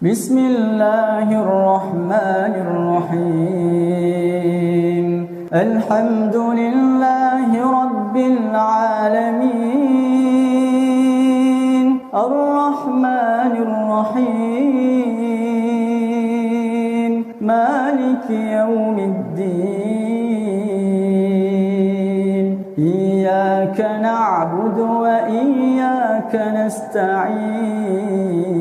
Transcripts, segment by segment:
Bismillahirrahmanirrahim. Alhamdulillahi Rabbil alamin. Ar-Rahmanir-Rahim. Maliki yawmiddin. Iyyaka na'budu wa iyyaka nasta'in.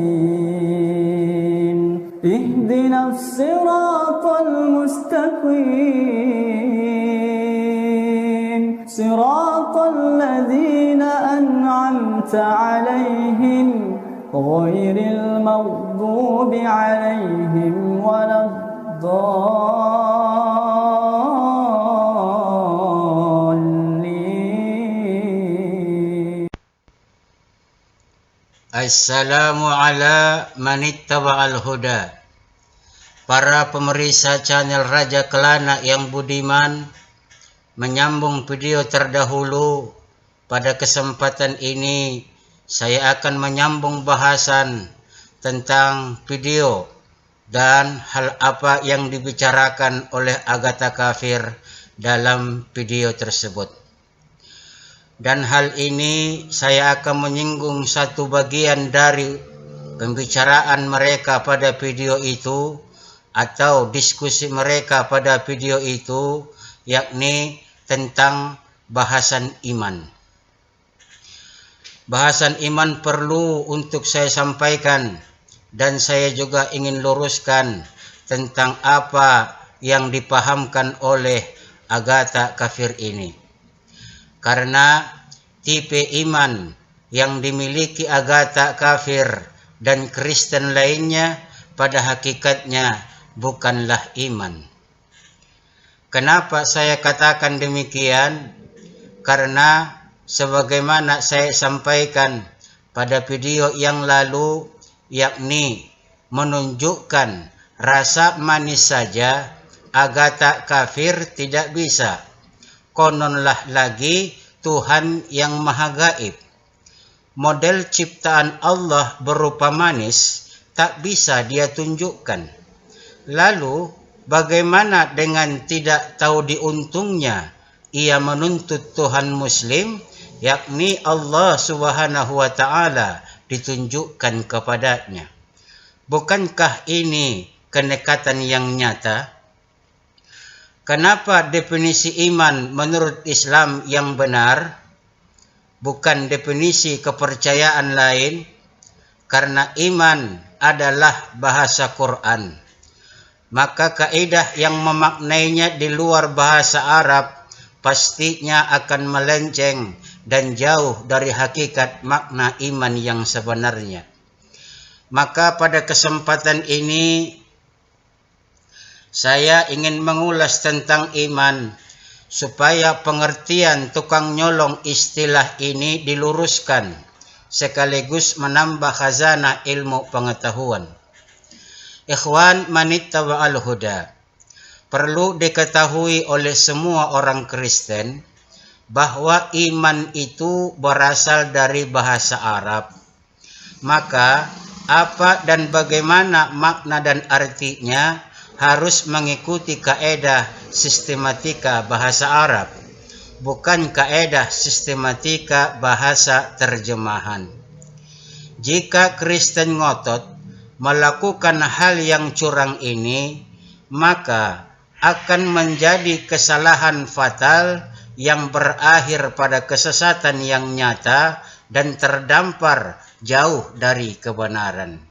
اهدنا الصراط المستقيم صراط الذين أنعمت عليهم غير المغضوب عليهم ولا الضالين. Assalamu ala manittaba'al huda. Para pemirsa channel Raja Kelana yang budiman, menyambung video terdahulu, pada kesempatan ini saya akan menyambung bahasan tentang video dan hal apa yang dibicarakan oleh Agatha kafir dalam video tersebut. Dan hal ini saya akan menyinggung satu bagian dari pembicaraan mereka pada video itu atau diskusi mereka pada video itu, yakni tentang bahasan iman. Bahasan iman perlu untuk saya sampaikan, dan saya juga ingin luruskan tentang apa yang dipahamkan oleh Agatha kafir ini. Karena tipe iman yang dimiliki Agatha kafir dan Kristen lainnya pada hakikatnya bukanlah iman. Kenapa saya katakan demikian? Karena sebagaimana saya sampaikan pada video yang lalu, yakni menunjukkan rasa manis saja Agatha kafir tidak bisa. Kononlah lagi Tuhan yang maha gaib. Model ciptaan Allah berupa manis tak bisa dia tunjukkan. Lalu bagaimana dengan tidak tahu diuntungnya ia menuntut Tuhan Muslim, yakni Allah Subhanahu wa Ta'ala, ditunjukkan kepadanya? Bukankah ini kenekatan yang nyata? Kenapa definisi iman menurut Islam yang benar, bukan definisi kepercayaan lain? Karena iman adalah bahasa Quran, maka kaidah yang memaknainya di luar bahasa Arab pastinya akan melenceng dan jauh dari hakikat makna iman yang sebenarnya. Maka pada kesempatan ini saya ingin mengulas tentang iman supaya pengertian tukang nyolong istilah ini diluruskan sekaligus menambah khazanah ilmu pengetahuan. Ikhwan manittaba'al huda, perlu diketahui oleh semua orang Kristen bahwa iman itu berasal dari bahasa Arab. Maka apa dan bagaimana makna dan artinya harus mengikuti kaedah sistematika bahasa Arab, bukan kaedah sistematika bahasa terjemahan. Jika Kristen ngotot melakukan hal yang curang ini, maka akan menjadi kesalahan fatal yang berakhir pada kesesatan yang nyata dan terdampar jauh dari kebenaran.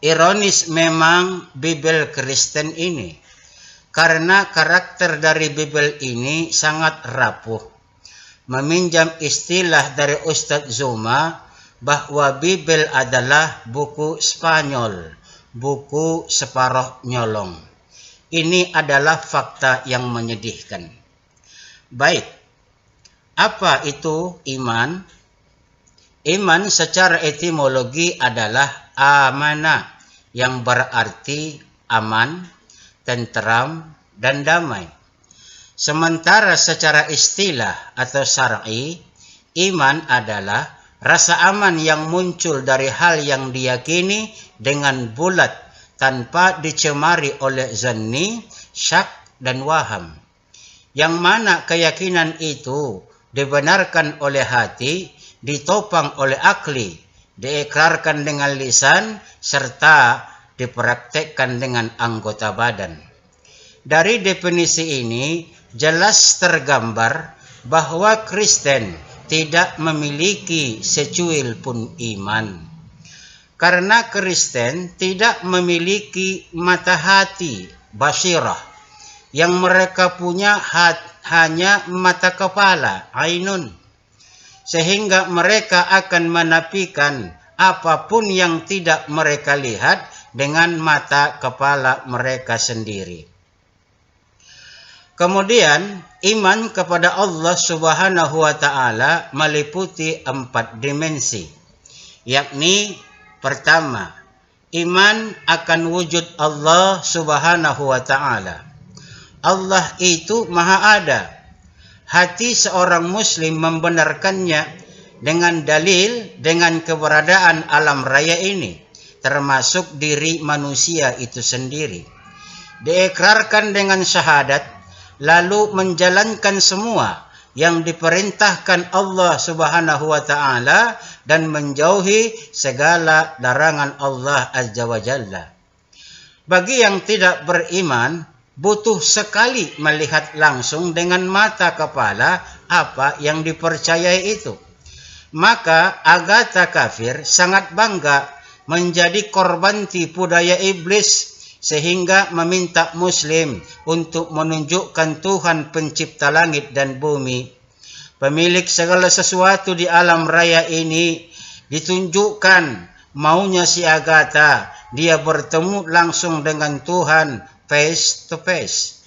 Ironis memang Bibel Kristen ini, karena karakter dari Bibel ini sangat rapuh. Meminjam istilah dari Ustadz Zuma bahwa Bibel adalah buku Spanyol, buku separuh nyolong. Ini adalah fakta yang menyedihkan. Baik, apa itu iman? Iman secara etimologi adalah amana, yang berarti aman, tentram, dan damai. Sementara secara istilah atau syar'i, iman adalah rasa aman yang muncul dari hal yang diyakini dengan bulat tanpa dicemari oleh zanni, syak, dan waham. Yang mana keyakinan itu dibenarkan oleh hati, ditopang oleh akli, diikrarkan dengan lisan, serta dipraktekkan dengan anggota badan. Dari definisi ini jelas tergambar bahwa Kristen tidak memiliki secuil pun iman. Karena Kristen tidak memiliki mata hati, basirah. Yang mereka punya hanya mata kepala, ainun. Sehingga mereka akan menafikan apapun yang tidak mereka lihat dengan mata kepala mereka sendiri. Kemudian, iman kepada Allah Subhanahu wa Ta'ala meliputi 4 dimensi, yakni pertama, iman akan wujud Allah Subhanahu wa Ta'ala. Allah itu maha ada. Hati seorang muslim membenarkannya dengan dalil dengan keberadaan alam raya ini, termasuk diri manusia itu sendiri. Diikrarkan dengan syahadat, lalu menjalankan semua yang diperintahkan Allah Subhanahu wa Ta'ala dan menjauhi segala larangan Allah Azza wa Jalla. Bagi yang tidak beriman, butuh sekali melihat langsung dengan mata kepala apa yang dipercayai itu. Maka Agatha kafir sangat bangga menjadi korban tipu daya iblis, sehingga meminta Muslim untuk menunjukkan Tuhan pencipta langit dan bumi, pemilik segala sesuatu di alam raya ini. Ditunjukkan maunya si Agatha, dia bertemu langsung dengan Tuhan face to face.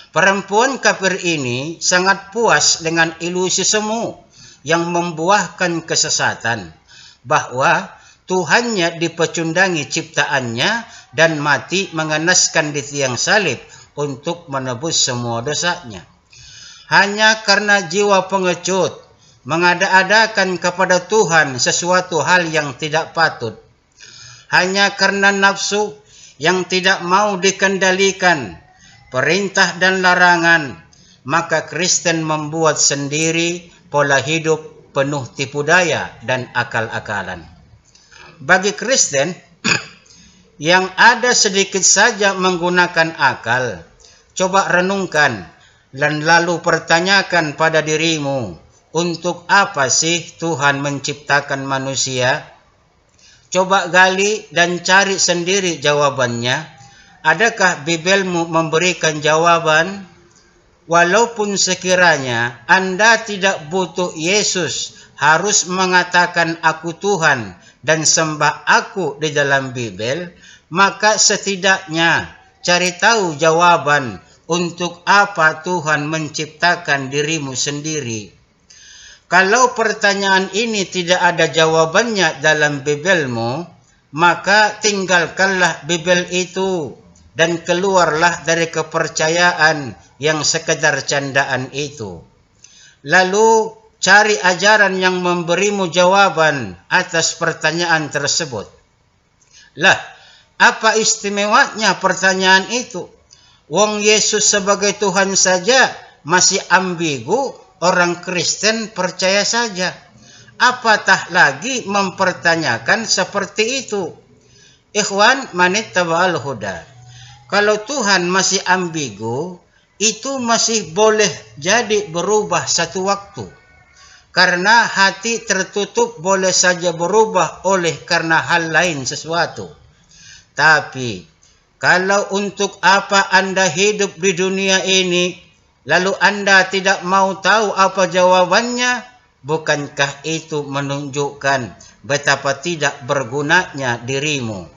Perempuan kafir ini sangat puas dengan ilusi semu yang membuahkan kesesatan, bahwa Tuhannya dipecundangi ciptaannya dan mati mengenaskan di tiang salib untuk menebus semua dosanya. Hanya karena jiwa pengecut mengada-adakan kepada Tuhan sesuatu hal yang tidak patut. Hanya karena nafsu yang tidak mau dikendalikan, perintah dan larangan, maka Kristen membuat sendiri pola hidup penuh tipu daya dan akal-akalan. Bagi Kristen yang ada sedikit saja menggunakan akal, coba renungkan dan lalu pertanyakan pada dirimu, untuk apa sih Tuhan menciptakan manusia? Coba gali dan cari sendiri jawabannya. Adakah Bibelmu memberikan jawaban? Walaupun sekiranya Anda tidak butuh Yesus harus mengatakan aku Tuhan dan sembah aku di dalam Bibel, maka setidaknya cari tahu jawaban untuk apa Tuhan menciptakan dirimu sendiri. Kalau pertanyaan ini tidak ada jawabannya dalam Bibelmu, maka tinggalkanlah Bibel itu dan keluarlah dari kepercayaan yang sekedar candaan itu. Lalu cari ajaran yang memberimu jawaban atas pertanyaan tersebut. Lah, apa istimewanya pertanyaan itu? Wong Yesus sebagai Tuhan saja masih ambigu, orang Kristen percaya saja. Apatah lagi mempertanyakan seperti itu? Ikhwan manittaba'al huda. Kalau Tuhan masih ambigu, itu masih boleh jadi berubah satu waktu. Karena hati tertutup boleh saja berubah oleh karena hal lain sesuatu. Tapi kalau untuk apa Anda hidup di dunia ini, lalu Anda tidak mau tahu apa jawabannya, bukankah itu menunjukkan betapa tidak bergunanya dirimu?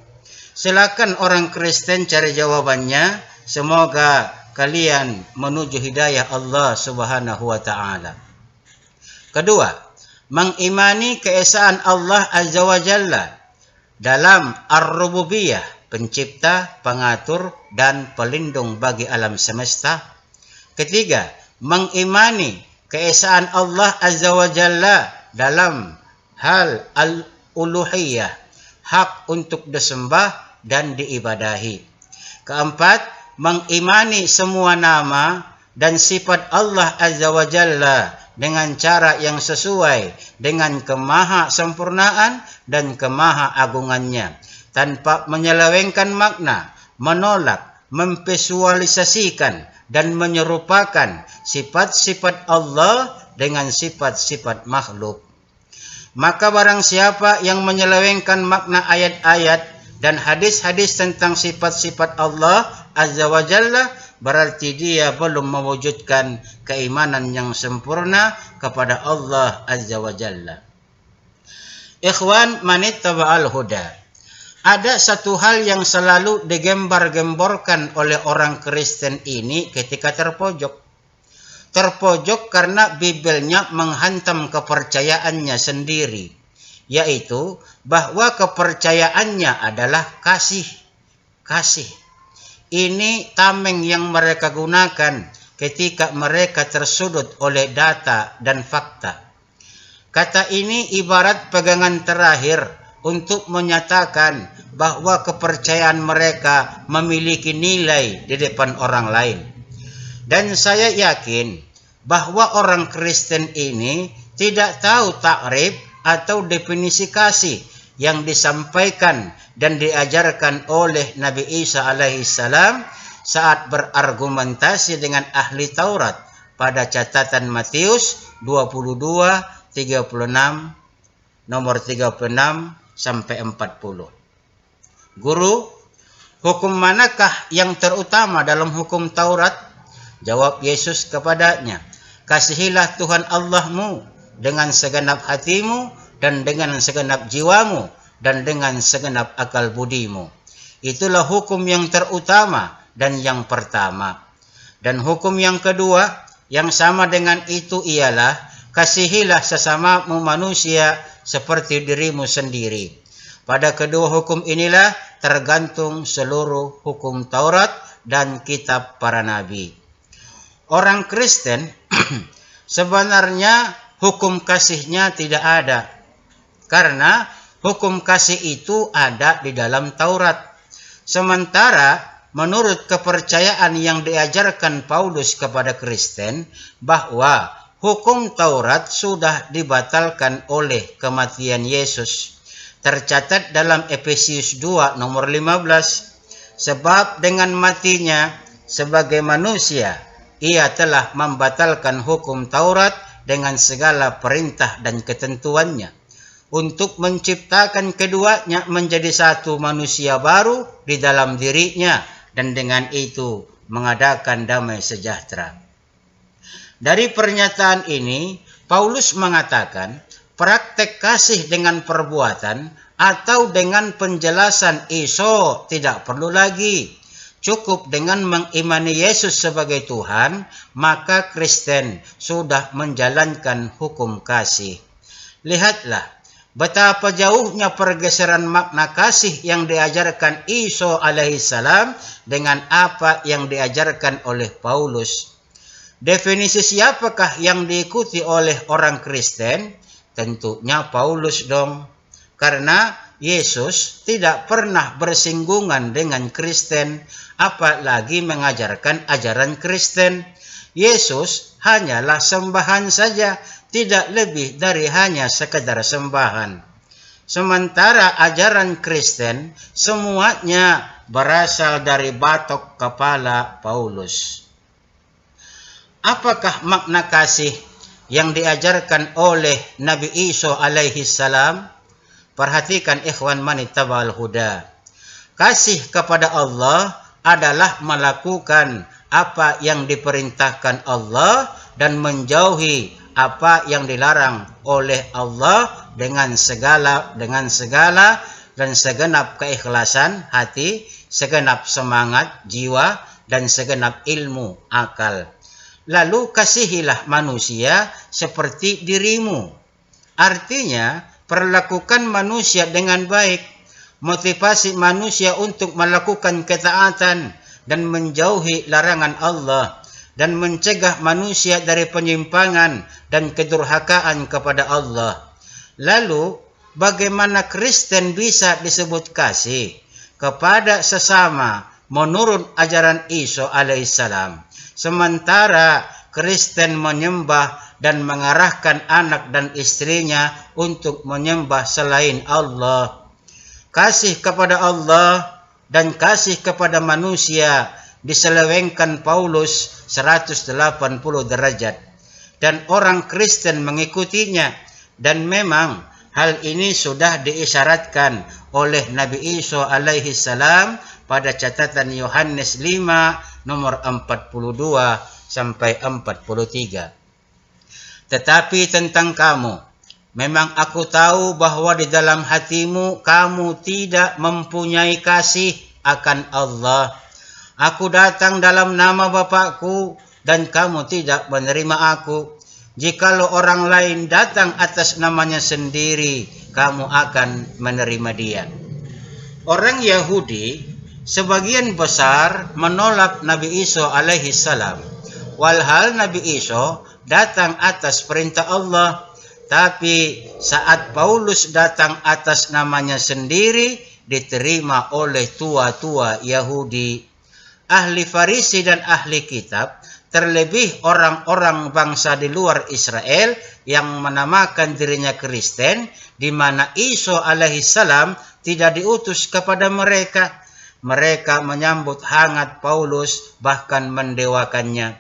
Silakan orang Kristen cari jawabannya. Semoga kalian menuju hidayah Allah Subhanahu wa Ta'ala. Kedua, mengimani keesaan Allah Azza wa Jalla dalam Ar-Rububiyah, pencipta, pengatur, dan pelindung bagi alam semesta. Ketiga, mengimani keesaan Allah Azza wa Jalla dalam hal al-uluhiyah, hak untuk disembah dan diibadahi. Keempat, mengimani semua nama dan sifat Allah Azza wa Jalla dengan cara yang sesuai dengan kemaha-sempurnaan dan kemaha-agungannya, tanpa menyelewengkan makna, menolak, memvisualisasikan, dan menyerupakan sifat-sifat Allah dengan sifat-sifat makhluk. Maka barang siapa yang menyelewengkan makna ayat-ayat dan hadis-hadis tentang sifat-sifat Allah Azza wa Jalla, berarti dia belum mewujudkan keimanan yang sempurna kepada Allah Azza wa Jalla. Ikhwan manittaba'al huda, ada satu hal yang selalu digembar-gemborkan oleh orang Kristen ini ketika terpojok. Terpojok karena Bibelnya menghantam kepercayaannya sendiri, yaitu bahwa kepercayaannya adalah kasih. Kasih. Ini tameng yang mereka gunakan ketika mereka tersudut oleh data dan fakta. Kata ini ibarat pegangan terakhir untuk menyatakan bahwa kepercayaan mereka memiliki nilai di depan orang lain. Dan saya yakin bahwa orang Kristen ini tidak tahu takrif atau definisi kasih yang disampaikan dan diajarkan oleh Nabi Isa alaihissalam saat berargumentasi dengan ahli Taurat pada catatan Matius 22:36 nomor 36 sampai 40. Guru, hukum manakah yang terutama dalam hukum Taurat? Jawab Yesus kepadanya, kasihilah Tuhan Allahmu dengan segenap hatimu dan dengan segenap jiwamu dan dengan segenap akal budimu. Itulah hukum yang terutama dan yang pertama. Dan hukum yang kedua yang sama dengan itu ialah kasihilah sesamamu manusia seperti dirimu sendiri. Pada kedua hukum inilah tergantung seluruh hukum Taurat dan kitab para nabi. Orang Kristen sebenarnya hukum kasihnya tidak ada, karena hukum kasih itu ada di dalam Taurat. Sementara menurut kepercayaan yang diajarkan Paulus kepada Kristen bahwa hukum Taurat sudah dibatalkan oleh kematian Yesus. Tercatat dalam Efesius 2 nomor 15, sebab dengan matinya sebagai manusia ia telah membatalkan hukum Taurat dengan segala perintah dan ketentuannya, untuk menciptakan keduanya menjadi satu manusia baru di dalam dirinya, dan dengan itu mengadakan damai sejahtera. Dari pernyataan ini, Paulus mengatakan praktek kasih dengan perbuatan atau dengan penjelasan iso tidak perlu lagi. Cukup dengan mengimani Yesus sebagai Tuhan, maka Kristen sudah menjalankan hukum kasih. Lihatlah betapa jauhnya pergeseran makna kasih yang diajarkan Isa alaihissalam dengan apa yang diajarkan oleh Paulus. Definisi siapakah yang diikuti oleh orang Kristen? Tentunya Paulus dong. Karena Yesus tidak pernah bersinggungan dengan Kristen, apalagi mengajarkan ajaran Kristen. Yesus hanyalah sembahan saja, tidak lebih dari hanya sekedar sembahan. Sementara ajaran Kristen semuanya berasal dari batok kepala Paulus. Apakah makna kasih yang diajarkan oleh Nabi Isa alaihissalam? Perhatikan ikhwan manittaba'al huda. Kasih kepada Allah adalah melakukan apa yang diperintahkan Allah dan menjauhi apa yang dilarang oleh Allah dengan segala dan segenap keikhlasan hati, segenap semangat jiwa, dan segenap ilmu akal. Lalu kasihilah manusia seperti dirimu. Artinya, perlakukan manusia dengan baik, motivasi manusia untuk melakukan ketaatan dan menjauhi larangan Allah, dan mencegah manusia dari penyimpangan dan kedurhakaan kepada Allah. Lalu, bagaimana Kristen bisa disebut kasih kepada sesama menurut ajaran Isa alaihissalam, sementara Kristen menyembah dan mengarahkan anak dan istrinya untuk menyembah selain Allah? Kasih kepada Allah dan kasih kepada manusia diselewengkan Paulus 180 derajat, dan orang Kristen mengikutinya, dan memang hal ini sudah diisyaratkan oleh Nabi Isa alaihi salam pada catatan Yohanes 5 nomor 42 sampai 43. Tetapi tentang kamu, memang aku tahu bahwa di dalam hatimu kamu tidak mempunyai kasih akan Allah. Aku datang dalam nama Bapakku dan kamu tidak menerima aku. Jikalau orang lain datang atas namanya sendiri, kamu akan menerima dia. Orang Yahudi sebagian besar menolak Nabi Isa alaihi salam, walhal Nabi Isa datang atas perintah Allah. Tapi saat Paulus datang atas namanya sendiri, diterima oleh tua-tua Yahudi, ahli Farisi dan ahli kitab, terlebih orang-orang bangsa di luar Israel yang menamakan dirinya Kristen, di mana Isa alaihissalam tidak diutus kepada mereka. Mereka menyambut hangat Paulus, bahkan mendewakannya.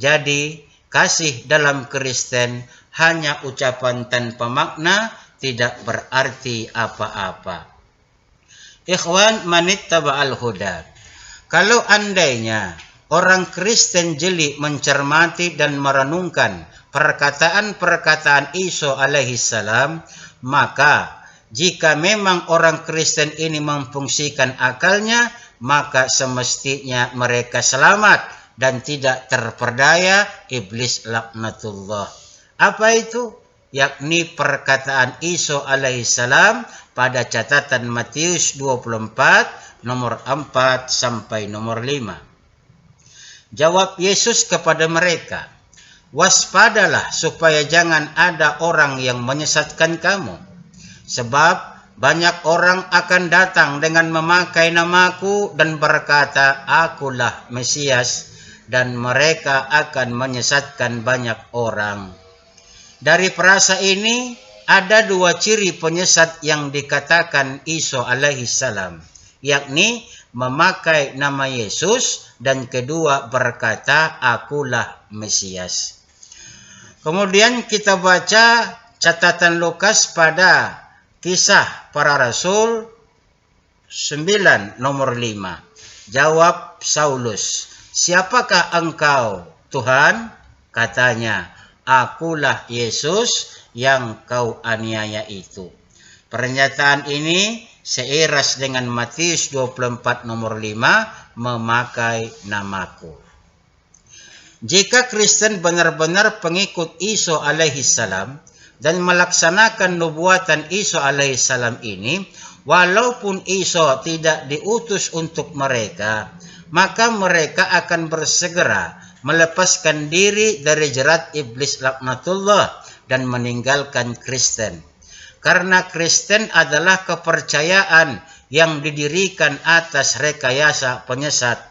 Jadi, kasih dalam Kristen hanya ucapan tanpa makna, tidak berarti apa-apa. Ikhwan manittaba'al huda, kalau andainya orang Kristen jeli mencermati dan merenungkan perkataan-perkataan Isa alaihissalam, maka jika memang orang Kristen ini memfungsikan akalnya, maka semestinya mereka selamat dan tidak terperdaya iblis laknatullah. Apa itu? Yakni perkataan Isa alaihissalam pada catatan Matius 24 nomor 4 sampai nomor 5. Jawab Yesus kepada mereka, waspadalah supaya jangan ada orang yang menyesatkan kamu. Sebab banyak orang akan datang dengan memakai namaku dan berkata, akulah Mesias, dan mereka akan menyesatkan banyak orang. Dari perasa ini ada dua ciri penyesat yang dikatakan Isa alaihissalam, yakni memakai nama Yesus dan kedua berkata, akulah Mesias. Kemudian kita baca catatan Lukas pada Kisah Para Rasul 9 nomor 5. Jawab Saulus, siapakah engkau, Tuhan? Katanya, akulah Yesus yang kau aniaya itu. Pernyataan ini seiras dengan Matius 24 nomor 5, memakai namaku. Jika Kristen benar-benar pengikut Isa alaihissalam dan melaksanakan nubuatan Isa alaihissalam ini, walaupun Isa tidak diutus untuk mereka, maka mereka akan bersegera melepaskan diri dari jerat iblis laknatullah dan meninggalkan Kristen. Karena Kristen adalah kepercayaan yang didirikan atas rekayasa penyesat.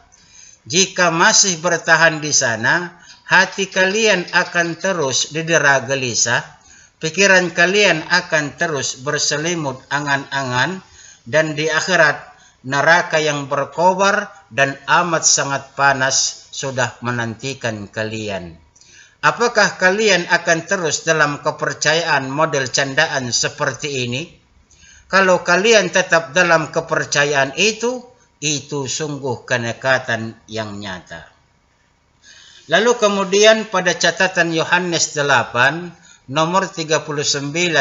Jika masih bertahan di sana, hati kalian akan terus didera gelisah, pikiran kalian akan terus berselimut angan-angan, dan di akhirat neraka yang berkobar dan amat sangat panas sudah menantikan kalian. Apakah kalian akan terus dalam kepercayaan model candaan seperti ini? Kalau kalian tetap dalam kepercayaan itu sungguh kenekatan yang nyata. Lalu kemudian pada catatan Yohanes 8 nomor 39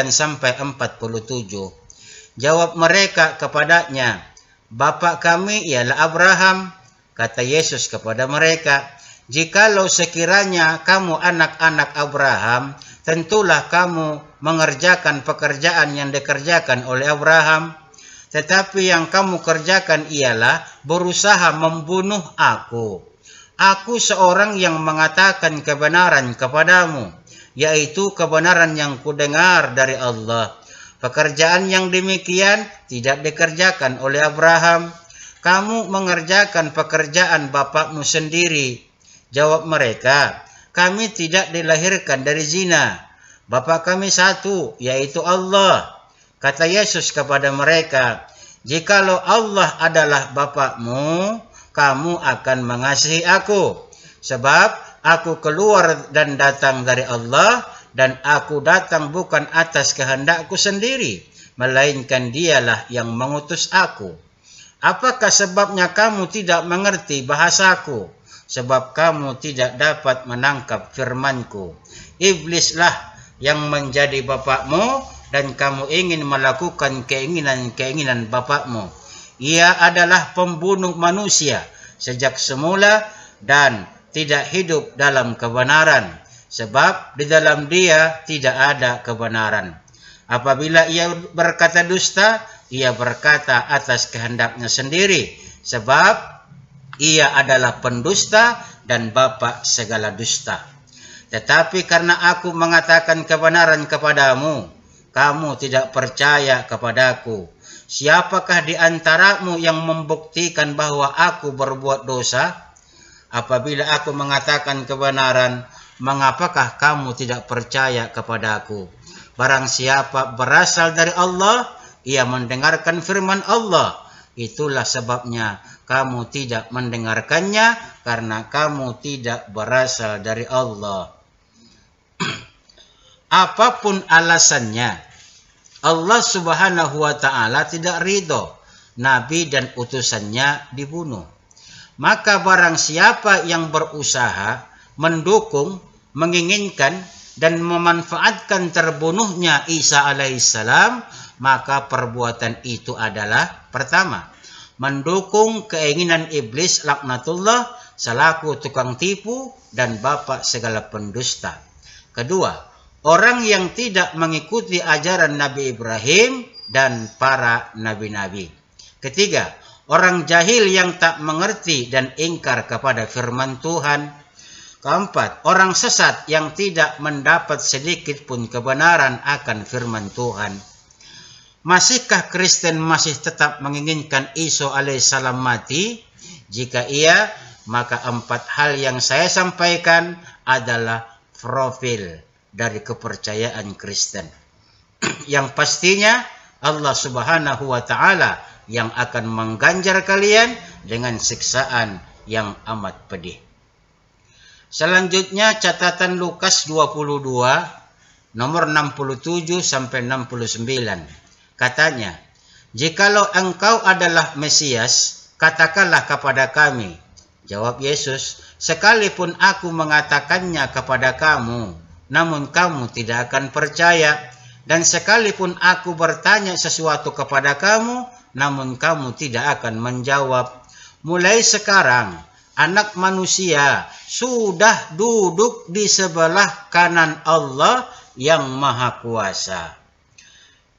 sampai 47. Jawab mereka kepadanya, Bapa kami ialah Abraham. Kata Yesus kepada mereka, jikalau sekiranya kamu anak-anak Abraham, tentulah kamu mengerjakan pekerjaan yang dikerjakan oleh Abraham. Tetapi yang kamu kerjakan ialah berusaha membunuh aku. Aku seorang yang mengatakan kebenaran kepadamu, yaitu kebenaran yang kudengar dari Allah. Pekerjaan yang demikian tidak dikerjakan oleh Abraham. Kamu mengerjakan pekerjaan bapakmu sendiri. Jawab mereka, kami tidak dilahirkan dari zina. Bapa kami satu, yaitu Allah. Kata Yesus kepada mereka, jikalau Allah adalah Bapakmu, kamu akan mengasihi aku. Sebab aku keluar dan datang dari Allah, dan aku datang bukan atas kehendakku sendiri, melainkan Dialah yang mengutus aku. Apakah sebabnya kamu tidak mengerti bahasaku? Sebab kamu tidak dapat menangkap firmanku. Iblislah yang menjadi bapakmu, dan kamu ingin melakukan keinginan-keinginan bapakmu. Ia adalah pembunuh manusia sejak semula dan tidak hidup dalam kebenaran, sebab di dalam dia tidak ada kebenaran. Apabila ia berkata dusta, ia berkata atas kehendaknya sendiri, sebab ia adalah pendusta dan bapa segala dusta. Tetapi karena aku mengatakan kebenaran kepadamu, kamu tidak percaya kepadaku. Siapakah di antaramu yang membuktikan bahwa aku berbuat dosa? Apabila aku mengatakan kebenaran, mengapakah kamu tidak percaya kepadaku? Barang siapa berasal dari Allah, ia mendengarkan firman Allah. Itulah sebabnya kamu tidak mendengarkannya, karena kamu tidak berasal dari Allah. Apapun alasannya, Allah Subhanahu wa Ta'ala tidak ridho nabi dan utusannya dibunuh. Maka barang siapa yang berusaha mendukung, menginginkan dan memanfaatkan terbunuhnya Isa alaihissalam, maka perbuatan itu adalah pertama, mendukung keinginan iblis laknatullah selaku tukang tipu dan bapa segala pendusta. Kedua, orang yang tidak mengikuti ajaran Nabi Ibrahim dan para nabi-nabi. Ketiga, orang jahil yang tak mengerti dan ingkar kepada firman Tuhan. Keempat, orang sesat yang tidak mendapat sedikit pun kebenaran akan firman Tuhan. Masihkah Kristen masih tetap menginginkan Isa alaihissalam mati? Jika iya, maka 4 hal yang saya sampaikan adalah profil dari kepercayaan Kristen. Yang pastinya Allah Subhanahu wa Ta'ala yang akan mengganjar kalian dengan siksaan yang amat pedih. Selanjutnya catatan Lukas 22 nomor 67 sampai 69. Katanya, jikalau engkau adalah Mesias, katakanlah kepada kami. Jawab Yesus, sekalipun aku mengatakannya kepada kamu, namun kamu tidak akan percaya. Dan sekalipun aku bertanya sesuatu kepada kamu, namun kamu tidak akan menjawab. Mulai sekarang, Anak Manusia sudah duduk di sebelah kanan Allah yang Maha Kuasa.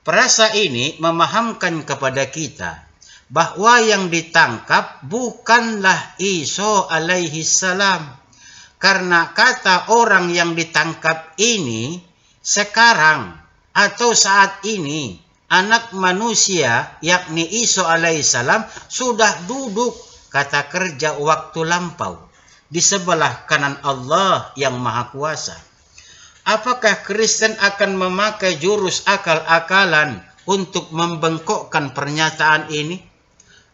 Perasa ini memahamkan kepada kita bahwa yang ditangkap bukanlah Isa alaihissalam. Karena kata orang yang ditangkap ini sekarang atau saat ini, Anak Manusia yakni Isa alaihissalam sudah duduk, kata kerja waktu lampau, di sebelah kanan Allah yang Maha Kuasa. Apakah Kristen akan memakai jurus akal-akalan untuk membengkokkan pernyataan ini?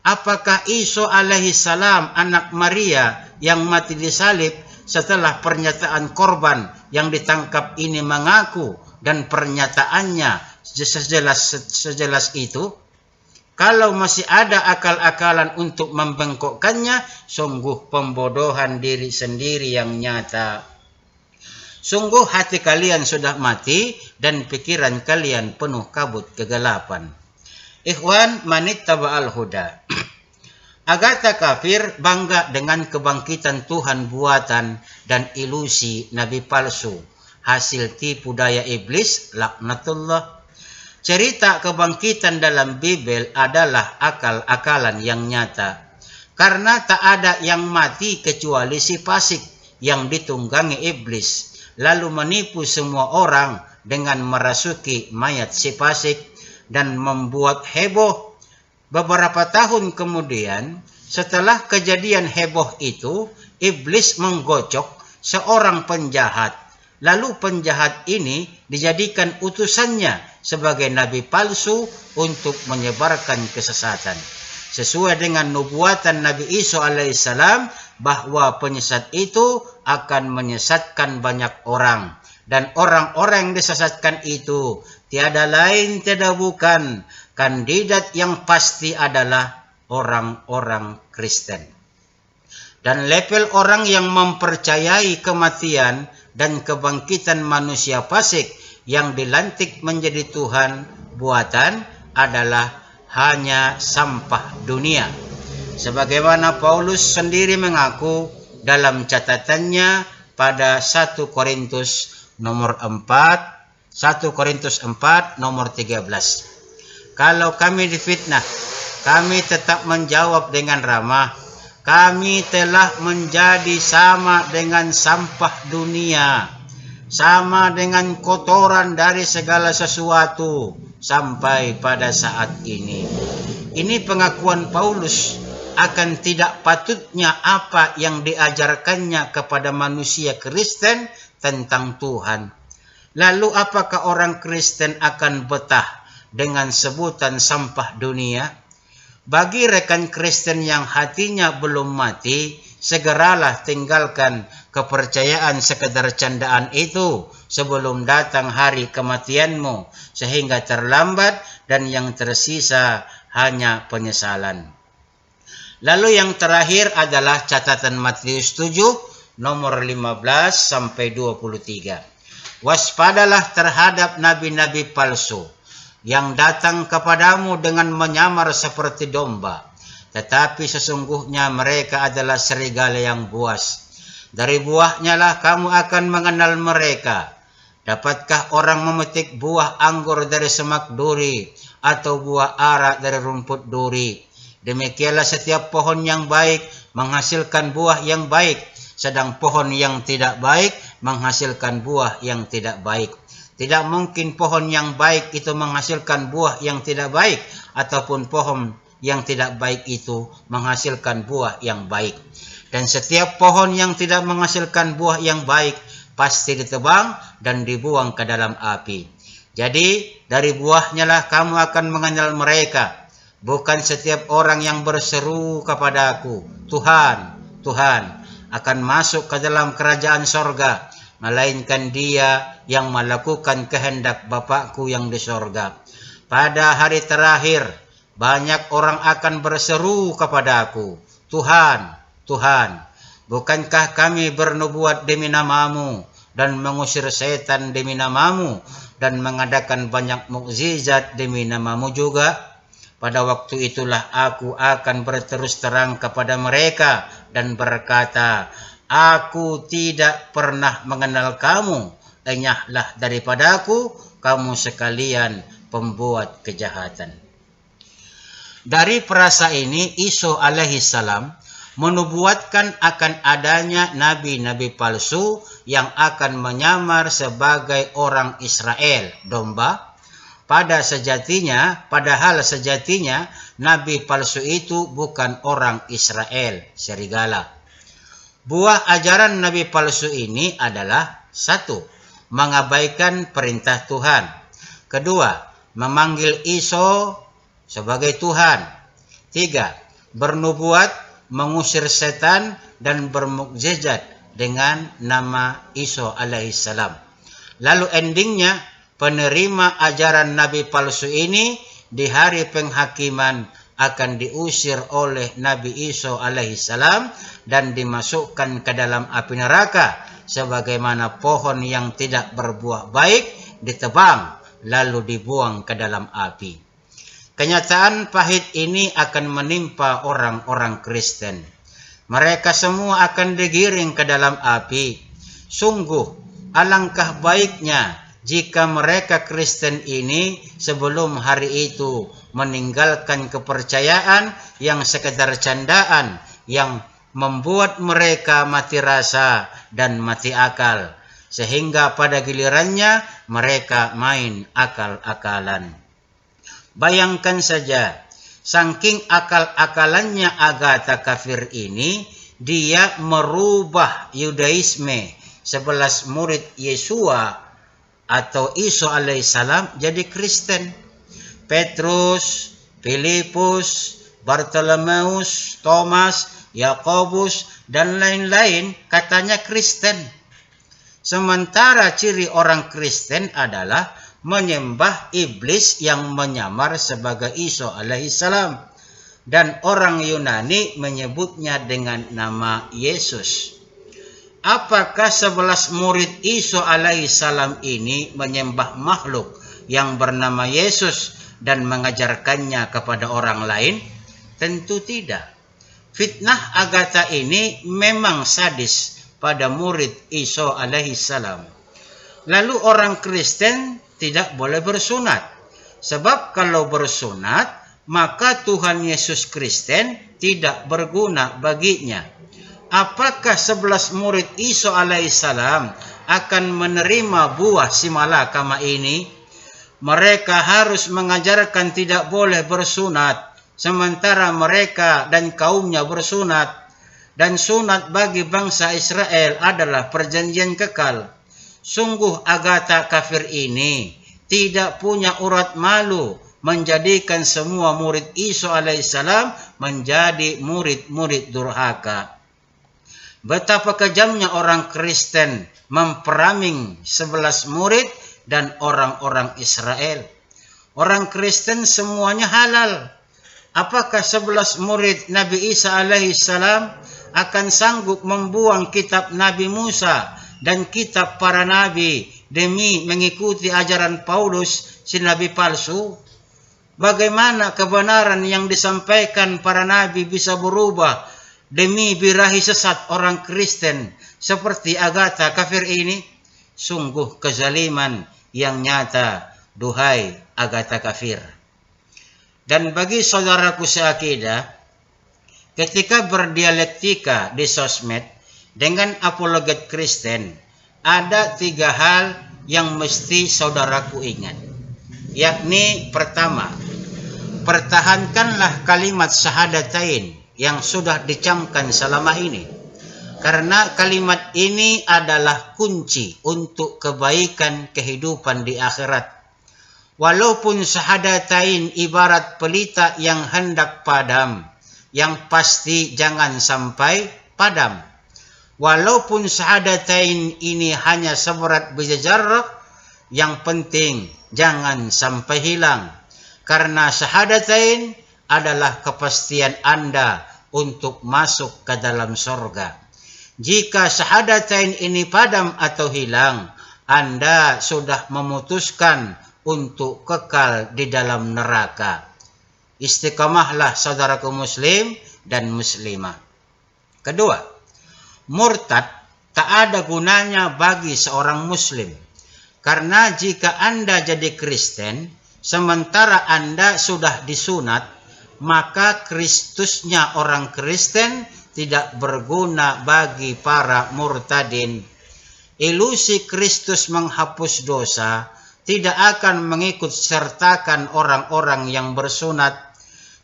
Apakah Isa alaihissalam anak Maria yang mati disalib setelah pernyataan korban yang ditangkap ini mengaku dan pernyataannya sejelas itu? Kalau masih ada akal-akalan untuk membengkokkannya, sungguh pembodohan diri sendiri yang nyata. Sungguh hati kalian sudah mati dan pikiran kalian penuh kabut kegelapan. Ikhwan manittaba'al huda. Agatha kafir bangga dengan kebangkitan Tuhan buatan dan ilusi nabi palsu, hasil tipu daya iblis laknatullah. Cerita kebangkitan dalam Bible adalah akal-akalan yang nyata. Karena tak ada yang mati kecuali si fasik yang ditunggangi iblis, lalu menipu semua orang dengan merasuki mayat si fasik, dan membuat heboh. Beberapa tahun kemudian, setelah kejadian heboh itu, iblis menggocok seorang penjahat. Lalu penjahat ini dijadikan utusannya sebagai nabi palsu untuk menyebarkan kesesatan. Sesuai dengan nubuatan Nabi Isa alaihissalam bahwa penyesat itu akan menyesatkan banyak orang. Dan orang-orang yang disesatkan itu tiada lain tiada bukan, kandidat yang pasti adalah orang-orang Kristen. Dan level orang yang mempercayai kematian dan kebangkitan manusia fasik yang dilantik menjadi Tuhan buatan adalah hanya sampah dunia. Sebagaimana Paulus sendiri mengaku dalam catatannya pada 1 Korintus nomor 4, 1 Korintus 4 nomor 13. Kalau kami difitnah, kami tetap menjawab dengan ramah. Kami telah menjadi sama dengan sampah dunia, sama dengan kotoran dari segala sesuatu sampai pada saat ini. Ini pengakuan Paulus akan tidak patutnya apa yang diajarkannya kepada manusia Kristen tentang Tuhan. Lalu apakah orang Kristen akan betah dengan sebutan sampah dunia? Bagi rekan Kristen yang hatinya belum mati, segeralah tinggalkan kepercayaan sekedar candaan itu sebelum datang hari kematianmu, sehingga terlambat dan yang tersisa hanya penyesalan. Lalu yang terakhir adalah catatan Matius 7 nomor 15 sampai 23. Waspadalah terhadap nabi-nabi palsu yang datang kepadamu dengan menyamar seperti domba, tetapi sesungguhnya mereka adalah serigala yang buas. Dari buahnya lah kamu akan mengenal mereka. Dapatkah orang memetik buah anggur dari semak duri atau buah ara dari rumput duri? Demikianlah setiap pohon yang baik menghasilkan buah yang baik, sedang pohon yang tidak baik menghasilkan buah yang tidak baik. Tidak mungkin pohon yang baik itu menghasilkan buah yang tidak baik, ataupun pohon yang tidak baik itu menghasilkan buah yang baik. Dan setiap pohon yang tidak menghasilkan buah yang baik pasti ditebang dan dibuang ke dalam api. Jadi dari buahnya lah kamu akan mengenal mereka. Bukan setiap orang yang berseru kepadaku, Tuhan, Tuhan, akan masuk ke dalam kerajaan sorga, melainkan dia yang melakukan kehendak Bapakku yang di sorga. Pada hari terakhir, banyak orang akan berseru kepadaku, Tuhan, Tuhan, bukankah kami bernubuat demi namamu dan mengusir setan demi namamu dan mengadakan banyak mukjizat demi namamu juga? Pada waktu itulah aku akan berterus terang kepada mereka dan berkata, Aku tidak pernah mengenal kamu, enyahlah daripadaku, kamu sekalian pembuat kejahatan. Dari perasa ini, Isa alaihissalam menubuatkan akan adanya nabi-nabi palsu yang akan menyamar sebagai orang Israel, domba. Padahal sejatinya nabi palsu itu bukan orang Israel, serigala. Buah ajaran nabi palsu ini adalah 1. Mengabaikan perintah Tuhan. 2. Memanggil Isa sebagai Tuhan. 3. Bernubuat, mengusir setan dan bermukjizat dengan nama Isa alaihissalam. Lalu endingnya, penerima ajaran nabi palsu ini di hari penghakiman akan diusir oleh Nabi Isa alaihissalam dan dimasukkan ke dalam api neraka, sebagaimana pohon yang tidak berbuah baik ditebang lalu dibuang ke dalam api. Kenyataan pahit ini akan menimpa orang-orang Kristen. Mereka semua akan digiring ke dalam api. Sungguh, alangkah baiknya jika mereka Kristen ini sebelum hari itu meninggalkan kepercayaan yang sekedar candaan yang membuat mereka mati rasa dan mati akal, sehingga pada gilirannya mereka main akal-akalan. Bayangkan saja, saking akal-akalannya Agatha kafir ini, dia merubah Yudaisme 11 murid Yesua atau Isa alaihissalam jadi Kristen. Petrus, Filipus, Bartolomeus, Thomas, Yakobus, dan lain-lain katanya Kristen. Sementara ciri orang Kristen adalah menyembah iblis yang menyamar sebagai Isa alaihissalam. Dan orang Yunani menyebutnya dengan nama Yesus. Apakah 11 murid Isa alaihissalam ini menyembah makhluk yang bernama Yesus dan mengajarkannya kepada orang lain? Tentu tidak. Fitnah Agatha ini memang sadis pada murid Isa alaihissalam. Lalu orang Kristen tidak boleh bersunat. Sebab kalau bersunat, maka Tuhan Yesus Kristen tidak berguna baginya. Apakah 11 murid Isa alaihissalam akan menerima buah simalakama ini? Mereka harus mengajarkan tidak boleh bersunat, sementara mereka dan kaumnya bersunat. Dan sunat bagi bangsa Israel adalah perjanjian kekal. Sungguh Agatha kafir ini tidak punya urat malu menjadikan semua murid Isa alaihissalam menjadi murid-murid durhaka. Betapa kejamnya orang Kristen memperaming 11 murid dan orang-orang Israel. Orang Kristen semuanya halal. Apakah 11 murid Nabi Isa alaihissalam akan sanggup membuang kitab Nabi Musa dan kitab para nabi demi mengikuti ajaran Paulus si nabi palsu? Bagaimana kebenaran yang disampaikan para nabi bisa berubah demi birahi sesat orang Kristen seperti Agatha kafir ini? Sungguh kezaliman yang nyata, duhai Agatha kafir. Dan bagi saudaraku seakidah, ketika berdialektika di sosmed dengan apologet Kristen, ada 3 hal yang mesti saudaraku ingat. Yakni pertama, pertahankanlah kalimat syahadatain yang sudah dicamkan selama ini. Karena kalimat ini adalah kunci untuk kebaikan kehidupan di akhirat. Walaupun syahadatain ibarat pelita yang hendak padam, yang pasti jangan sampai padam. Walaupun syahadatain ini hanya seberat biji zarrah, yang penting jangan sampai hilang. Karena syahadatain adalah kepastian Anda untuk masuk ke dalam surga. Jika syahadatain ini padam atau hilang, Anda sudah memutuskan untuk kekal di dalam neraka. Istiqamahlah saudaraku muslim dan muslimah. Kedua, murtad tak ada gunanya bagi seorang muslim. Karena jika Anda jadi Kristen, sementara Anda sudah disunat, maka Kristusnya orang Kristen tidak berguna bagi para murtadin. Ilusi Kristus menghapus dosa tidak akan mengikut sertakan orang-orang yang bersunat.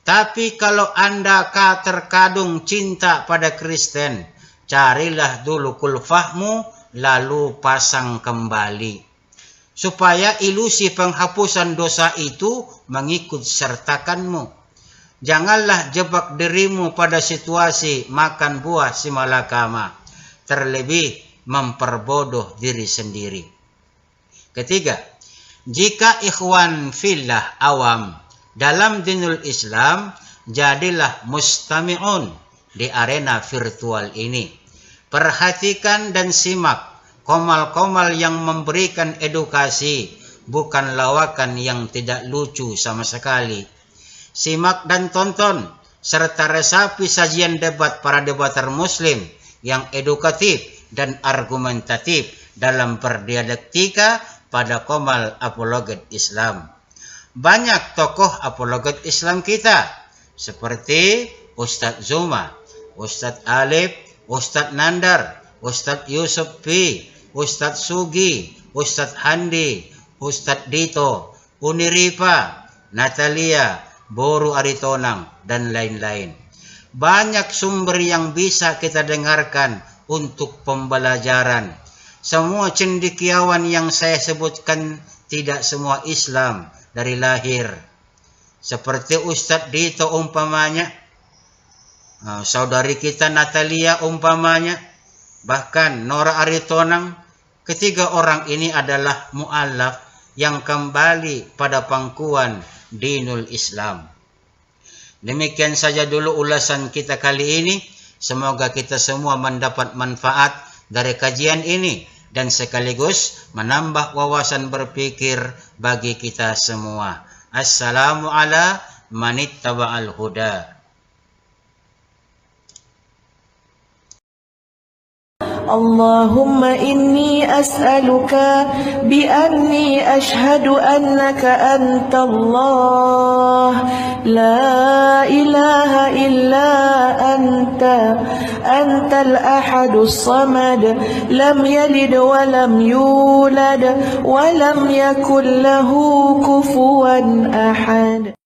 Tapi kalau Anda terkadung cinta pada Kristen, carilah dulu kulfahmu, lalu pasang kembali. Supaya ilusi penghapusan dosa itu mengikut sertakanmu. Janganlah jebak dirimu pada situasi makan buah simalakama, terlebih memperbodoh diri sendiri. Ketiga, jika ikhwan fillah awam dalam dinul Islam, jadilah mustami'un di arena virtual ini. Perhatikan dan simak komal-komal yang memberikan edukasi, bukan lawakan yang tidak lucu sama sekali. Simak dan tonton, serta resapi sajian debat para debater muslim yang edukatif dan argumentatif dalam berdialektika pada komal apologet Islam. Banyak tokoh apologet Islam kita, seperti Ustadz Zuma, Ustadz Alif, Ustadz Nandar, Ustadz Yusuf P, Ustadz Sugi, Ustadz Handi, Ustadz Dito, Uniripa, Natalia, Boru Aritonang, dan lain-lain. Banyak sumber yang bisa kita dengarkan untuk pembelajaran. Semua cendekiawan yang saya sebutkan tidak semua Islam dari lahir. Seperti Ustadz Dito umpamanya, saudari kita Natalia umpamanya, bahkan Nora Aritonang, ketiga orang ini adalah mu'alaf yang kembali pada pangkuan dinul Islam. Demikian saja dulu ulasan kita kali ini. Semoga kita semua mendapat manfaat dari kajian ini dan sekaligus menambah wawasan berpikir bagi kita semua. Assalamu ala manittaba'al huda. اللهم إني أسألك بأني أشهد أنك أنت الله لا إله إلا أنت الأحد الصمد لم يلد ولم يولد ولم يكن له كفوا أحد.